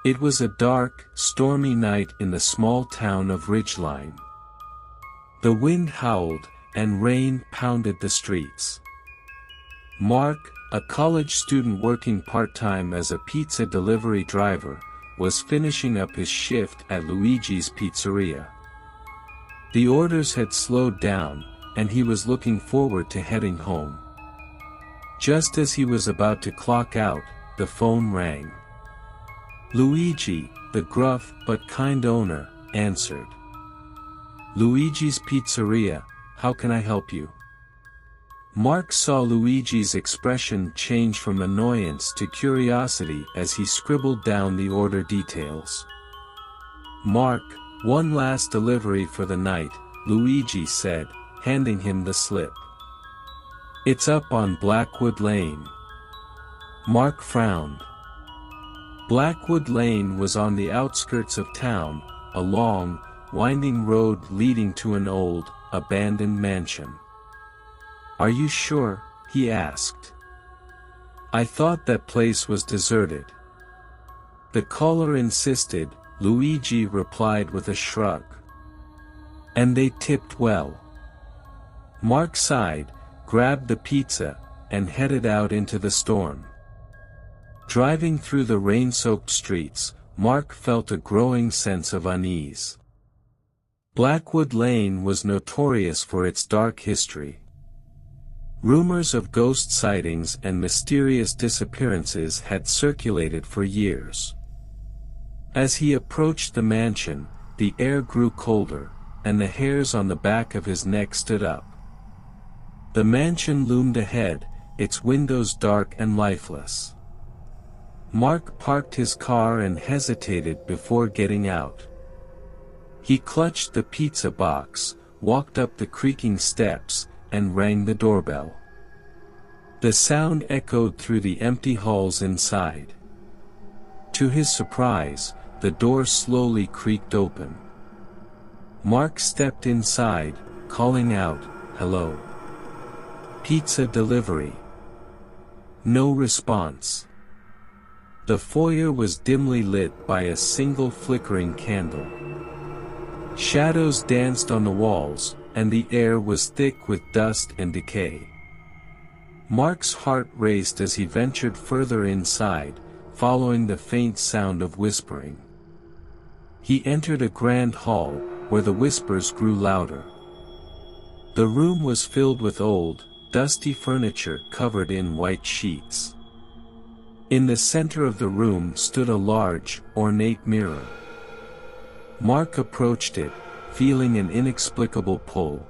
It was a dark, stormy night in the small town of Ridgeline. The wind howled, and rain pounded the streets. Mark, a college student working part-time as a pizza delivery driver, was finishing up his shift at Luigi's Pizzeria. The orders had slowed down, and he was looking forward to heading home. Just as he was about to clock out, the phone rang. Luigi, the gruff but kind owner, answered. Luigi's Pizzeria, how can I help you? Mark saw Luigi's expression change from annoyance to curiosity as he scribbled down the order details. Mark, one last delivery for the night, Luigi said, handing him the slip. It's up on Blackwood Lane. Mark frowned. Blackwood Lane was on the outskirts of town, a long, winding road leading to an old, abandoned mansion. Are you sure? He asked. I thought that place was deserted. The caller insisted, Luigi replied with a shrug. And they tipped well. Mark sighed, grabbed the pizza, and headed out into the storm. Driving through the rain-soaked streets, Mark felt a growing sense of unease. Blackwood Lane was notorious for its dark history. Rumors of ghost sightings and mysterious disappearances had circulated for years. As he approached the mansion, the air grew colder, and the hairs on the back of his neck stood up. The mansion loomed ahead, its windows dark and lifeless. Mark parked his car and hesitated before getting out. He clutched the pizza box, walked up the creaking steps, and rang the doorbell. The sound echoed through the empty halls inside. To his surprise, the door slowly creaked open. Mark stepped inside, calling out, "Hello. Pizza delivery." No response. The foyer was dimly lit by a single flickering candle. Shadows danced on the walls, and the air was thick with dust and decay. Mark's heart raced as he ventured further inside, following the faint sound of whispering. He entered a grand hall, where the whispers grew louder. The room was filled with old, dusty furniture covered in white sheets. In the center of the room stood a large, ornate mirror. Mark approached it, feeling an inexplicable pull.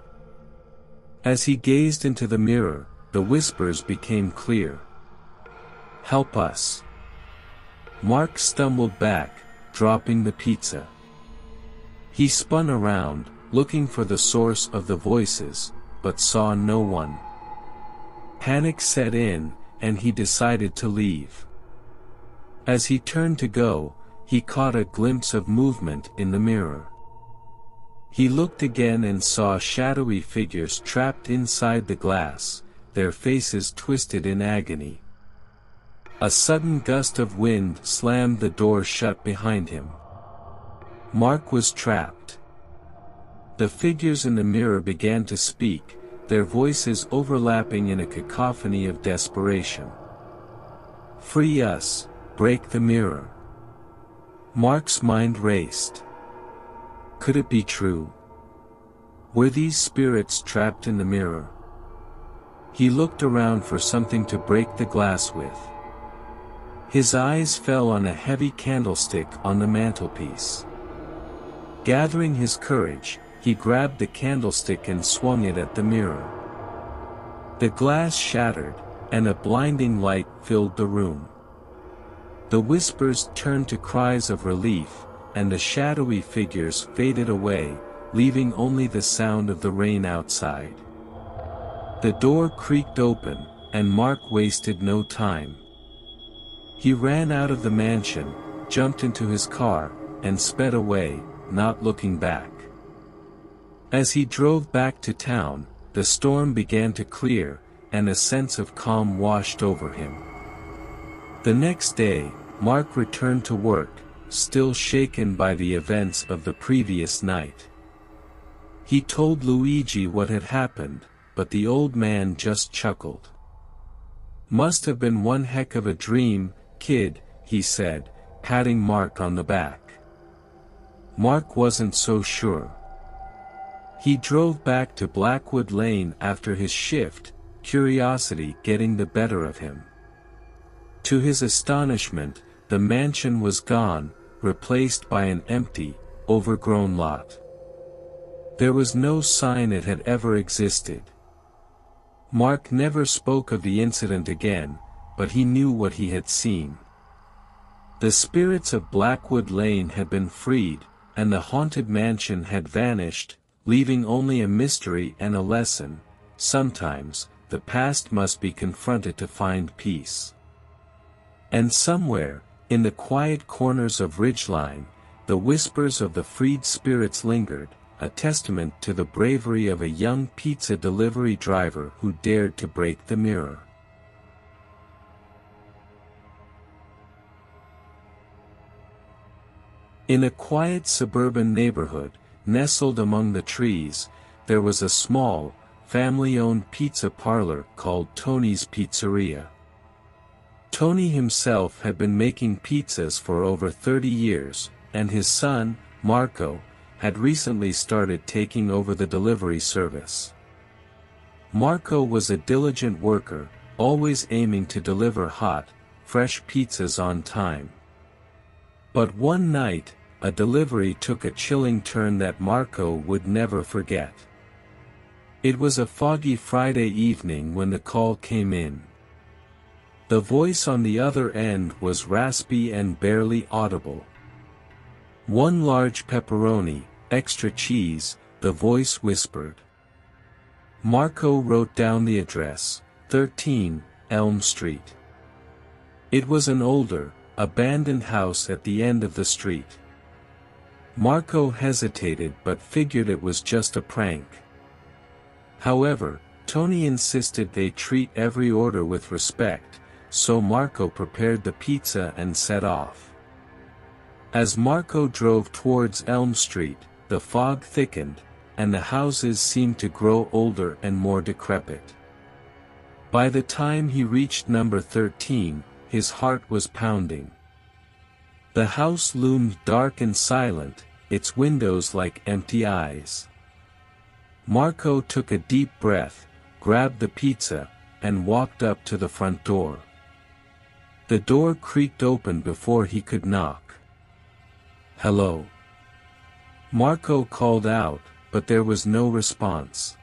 As he gazed into the mirror, the whispers became clear. "Help us." Mark stumbled back, dropping the pizza. He spun around, looking for the source of the voices, but saw no one. Panic set in, and he decided to leave. As he turned to go, he caught a glimpse of movement in the mirror. He looked again and saw shadowy figures trapped inside the glass, their faces twisted in agony. A sudden gust of wind slammed the door shut behind him. Mark was trapped. The figures in the mirror began to speak, their voices overlapping in a cacophony of desperation. "Free us, break the mirror." Mark's mind raced. Could it be true? Were these spirits trapped in the mirror? He looked around for something to break the glass with. His eyes fell on a heavy candlestick on the mantelpiece. Gathering his courage, he grabbed the candlestick and swung it at the mirror. The glass shattered, and a blinding light filled the room. The whispers turned to cries of relief, and the shadowy figures faded away, leaving only the sound of the rain outside. The door creaked open, and Mark wasted no time. He ran out of the mansion, jumped into his car, and sped away, not looking back. As he drove back to town, the storm began to clear, and a sense of calm washed over him. The next day, Mark returned to work, still shaken by the events of the previous night. He told Luigi what had happened, but the old man just chuckled. "Must have been one heck of a dream, kid," he said, patting Mark on the back. Mark wasn't so sure. He drove back to Blackwood Lane after his shift, curiosity getting the better of him. To his astonishment, the mansion was gone, replaced by an empty, overgrown lot. There was no sign it had ever existed. Mark never spoke of the incident again, but he knew what he had seen. The spirits of Blackwood Lane had been freed, and the haunted mansion had vanished, leaving only a mystery and a lesson. Sometimes, the past must be confronted to find peace. And somewhere, in the quiet corners of Ridgeline, the whispers of the freed spirits lingered, a testament to the bravery of a young pizza delivery driver who dared to break the mirror. In a quiet suburban neighborhood, nestled among the trees, there was a small, family-owned pizza parlor called Tony's Pizzeria. Tony himself had been making pizzas for over 30 years, and his son, Marco, had recently started taking over the delivery service. Marco was a diligent worker, always aiming to deliver hot, fresh pizzas on time. But one night, a delivery took a chilling turn that Marco would never forget. It was a foggy Friday evening when the call came in. The voice on the other end was raspy and barely audible. "One large pepperoni, extra cheese," the voice whispered. Marco wrote down the address, 13, Elm Street. It was an older, abandoned house at the end of the street. Marco hesitated but figured it was just a prank. However, Tony insisted they treat every order with respect, so Marco prepared the pizza and set off. As Marco drove towards Elm Street, the fog thickened, and the houses seemed to grow older and more decrepit. By the time he reached number 13, his heart was pounding. The house loomed dark and silent, its windows like empty eyes. Marco took a deep breath, grabbed the pizza, and walked up to the front door. The door creaked open before he could knock. "Hello?" Marco called out, but there was no response.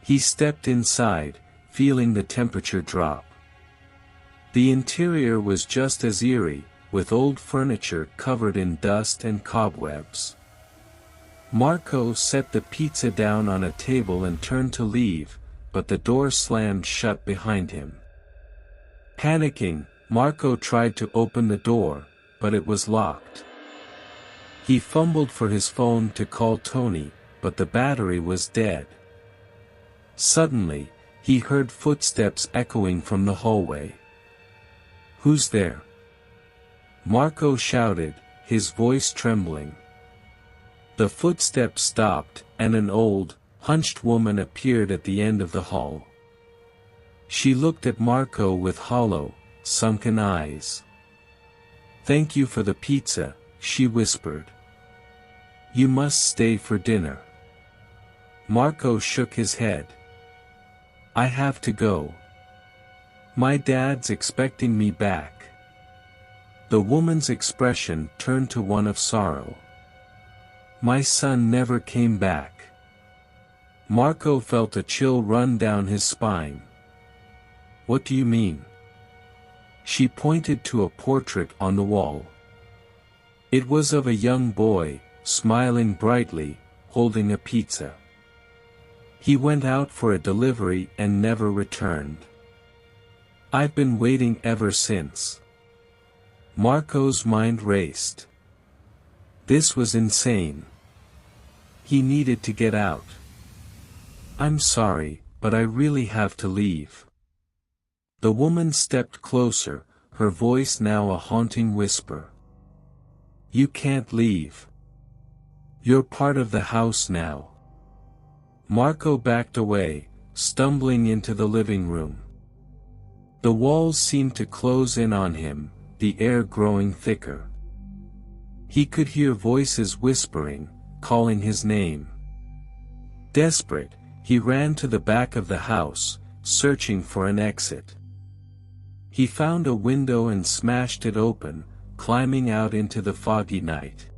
He stepped inside, feeling the temperature drop. The interior was just as eerie, with old furniture covered in dust and cobwebs. Marco set the pizza down on a table and turned to leave, but the door slammed shut behind him. Panicking, Marco tried to open the door, but it was locked. He fumbled for his phone to call Tony, but the battery was dead. Suddenly, he heard footsteps echoing from the hallway. "Who's there?" Marco shouted, his voice trembling. The footsteps stopped, and an old, hunched woman appeared at the end of the hall. She looked at Marco with hollow, sunken eyes. "Thank you for the pizza," she whispered. "You must stay for dinner." Marco shook his head. "I have to go. My dad's expecting me back." The woman's expression turned to one of sorrow. "My son never came back." Marco felt a chill run down his spine. "What do you mean?" She pointed to a portrait on the wall. It was of a young boy, smiling brightly, holding a pizza. "He went out for a delivery and never returned. I've been waiting ever since." Marco's mind raced. This was insane. He needed to get out. "I'm sorry, but I really have to leave." The woman stepped closer, her voice now a haunting whisper. You can't leave. You're part of the house now. Marco backed away, stumbling into the living room. The walls seemed to close in on him, the air growing thicker. He could hear voices whispering, calling his name. Desperate, he ran to the back of the house, searching for an exit. He found a window and smashed it open, climbing out into the foggy night.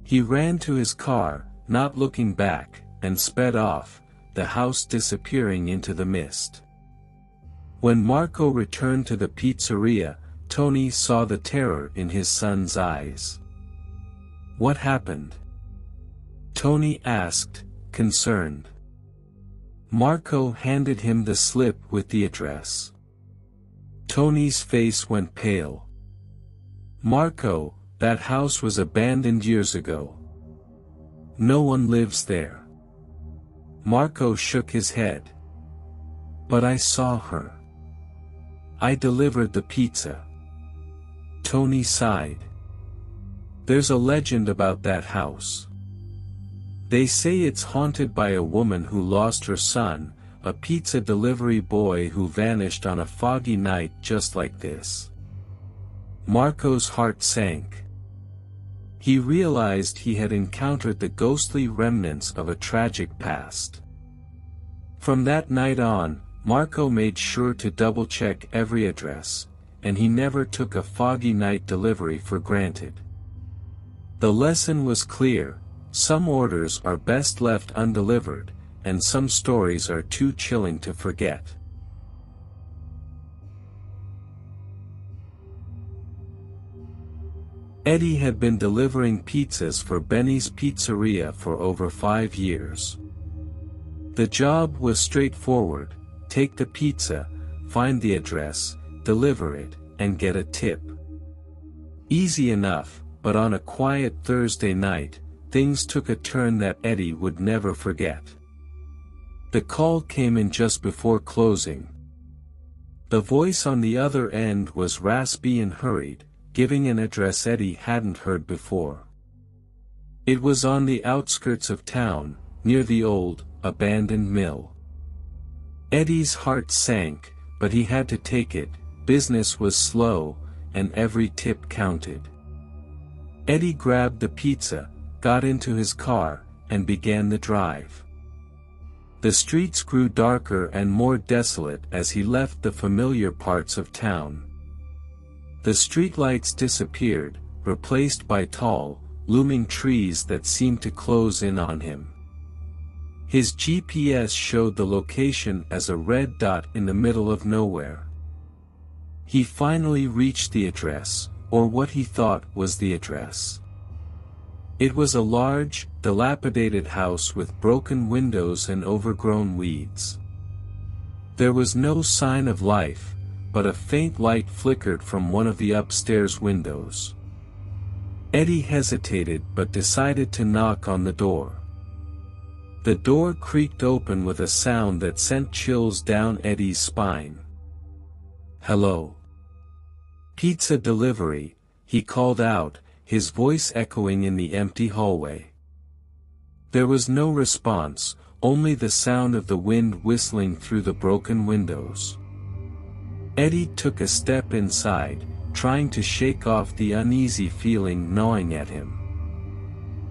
He ran to his car, not looking back, and sped off, the house disappearing into the mist. When Marco returned to the pizzeria, Tony saw the terror in his son's eyes. "What happened?" Tony asked, concerned. Marco handed him the slip with the address. Tony's face went pale. "Marco, that house was abandoned years ago. No one lives there." Marco shook his head. "But I saw her. I delivered the pizza." Tony sighed. "There's a legend about that house. They say it's haunted by a woman who lost her son, a pizza delivery boy who vanished on a foggy night just like this." Marco's heart sank. He realized he had encountered the ghostly remnants of a tragic past. From that night on, Marco made sure to double-check every address, and he never took a foggy night delivery for granted. The lesson was clear: some orders are best left undelivered, and some stories are too chilling to forget. Eddie had been delivering pizzas for Benny's Pizzeria for over 5 years. The job was straightforward: take the pizza, find the address, deliver it, and get a tip. Easy enough, but on a quiet Thursday night, things took a turn that Eddie would never forget. The call came in just before closing. The voice on the other end was raspy and hurried, giving an address Eddie hadn't heard before. It was on the outskirts of town, near the old, abandoned mill. Eddie's heart sank, but he had to take it. Business was slow, and every tip counted. Eddie grabbed the pizza, got into his car, and began the drive. The streets grew darker and more desolate as he left the familiar parts of town. The streetlights disappeared, replaced by tall, looming trees that seemed to close in on him. His GPS showed the location as a red dot in the middle of nowhere. He finally reached the address, or what he thought was the address. It was a large, dilapidated house with broken windows and overgrown weeds. There was no sign of life, but a faint light flickered from one of the upstairs windows. Eddie hesitated but decided to knock on the door. The door creaked open with a sound that sent chills down Eddie's spine. "Hello. Pizza delivery," he called out, his voice echoing in the empty hallway. There was no response, only the sound of the wind whistling through the broken windows. Eddie took a step inside, trying to shake off the uneasy feeling gnawing at him.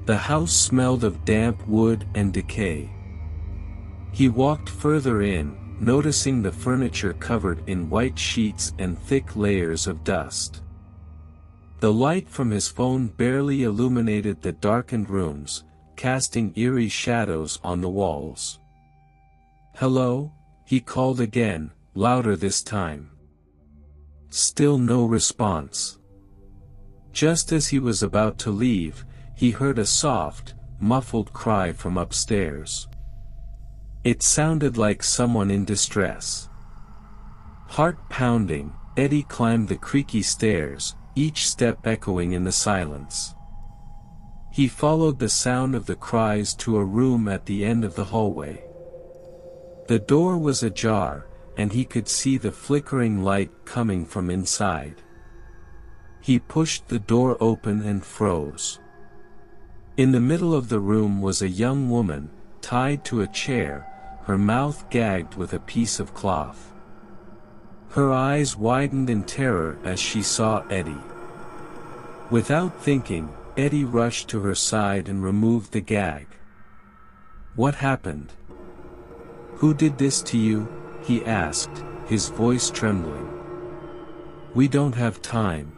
The house smelled of damp wood and decay. He walked further in, noticing the furniture covered in white sheets and thick layers of dust. The light from his phone barely illuminated the darkened rooms, casting eerie shadows on the walls. "Hello?" he called again, louder this time. Still no response. Just as he was about to leave, he heard a soft, muffled cry from upstairs. It sounded like someone in distress. Heart pounding, Eddie climbed the creaky stairs, each step echoing in the silence. He followed the sound of the cries to a room at the end of the hallway. The door was ajar, and he could see the flickering light coming from inside. He pushed the door open and froze. In the middle of the room was a young woman, tied to a chair, her mouth gagged with a piece of cloth. Her eyes widened in terror as she saw Eddie. Without thinking, Eddie rushed to her side and removed the gag. "What happened? Who did this to you?" he asked, his voice trembling. "We don't have time."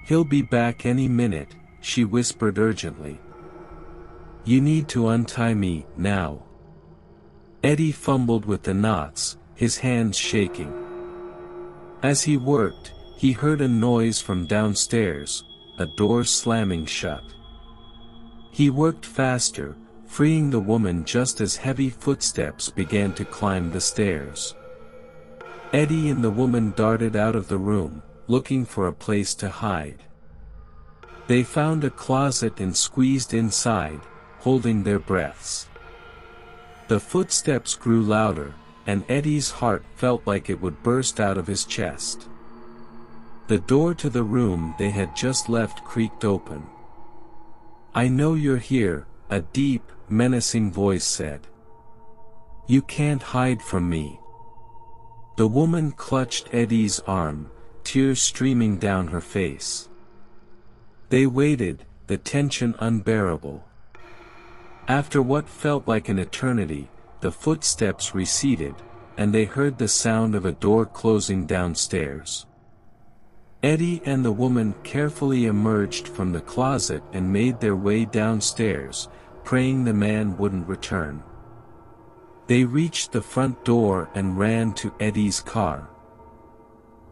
"He'll be back any minute," she whispered urgently. "You need to untie me, now." Eddie fumbled with the knots, his hands shaking. As he worked, he heard a noise from downstairs, a door slamming shut. He worked faster, freeing the woman just as heavy footsteps began to climb the stairs. Eddie and the woman darted out of the room, looking for a place to hide. They found a closet and squeezed inside, holding their breaths. The footsteps grew louder, and Eddie's heart felt like it would burst out of his chest. The door to the room they had just left creaked open. "I know you're here," a deep, menacing voice said. "You can't hide from me." The woman clutched Eddie's arm, tears streaming down her face. They waited, the tension unbearable. After what felt like an eternity, the footsteps receded, and they heard the sound of a door closing downstairs. Eddie and the woman carefully emerged from the closet and made their way downstairs, praying the man wouldn't return. They reached the front door and ran to Eddie's car.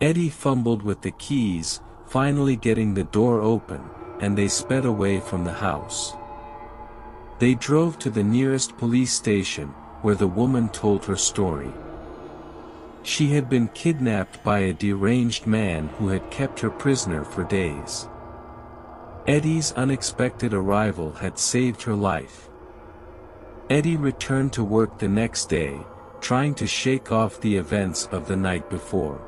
Eddie fumbled with the keys, finally getting the door open, and they sped away from the house. They drove to the nearest police station, where the woman told her story. She had been kidnapped by a deranged man who had kept her prisoner for days. Eddie's unexpected arrival had saved her life. Eddie returned to work the next day, trying to shake off the events of the night before.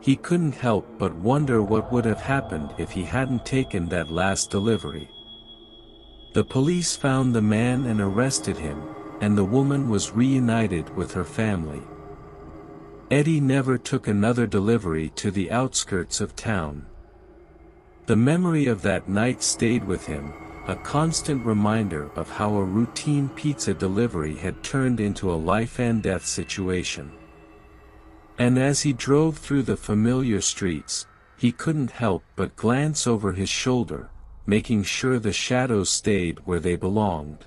He couldn't help but wonder what would have happened if he hadn't taken that last delivery. The police found the man and arrested him, and the woman was reunited with her family. Eddie never took another delivery to the outskirts of town. The memory of that night stayed with him, a constant reminder of how a routine pizza delivery had turned into a life-and-death situation. And as he drove through the familiar streets, he couldn't help but glance over his shoulder, making sure the shadows stayed where they belonged.